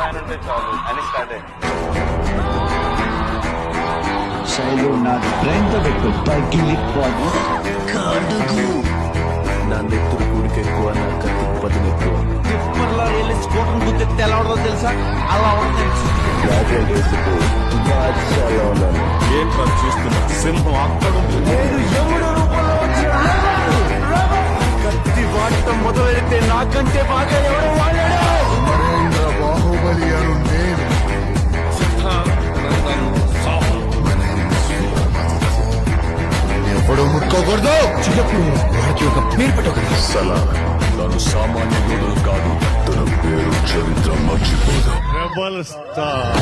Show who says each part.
Speaker 1: Fan ఉంటే చాలు అని స్టార్ట్ అయింది.
Speaker 2: శైలు నా బ్రెయిన్ తో పెట్టు పగిలిపోదు కడుగు.
Speaker 3: నా నెత్తురు కూడికి ఎక్కువ, నా కత్తి పదును ఎక్కువ.
Speaker 2: టిప్పర్లో వెళ్ళి స్కూటర్ గుద్ది తెలవడదో తెలుసా? అలా ఉంటుంది.
Speaker 3: ఏం కాదు చూస్తున్నా, సింహం అక్కడ
Speaker 2: నేను యముడు రూపంలో వచ్చిన కత్తి వాడటం మొదలైతే నాకంటే బాగా ఎవరు వాడాడు?
Speaker 4: అమరేంద్ర బాహుబలి అను నేను ఎప్పుడు ముట్టుకోకూడదు.
Speaker 2: చిన్నప్పుడు వాడికి ఒక పేరు పెట్టు కదా.
Speaker 3: సలా తను సామాన్యుడు కాదు, తన పేరు చరిత్ర మర్చిపోదు.
Speaker 4: Rebel star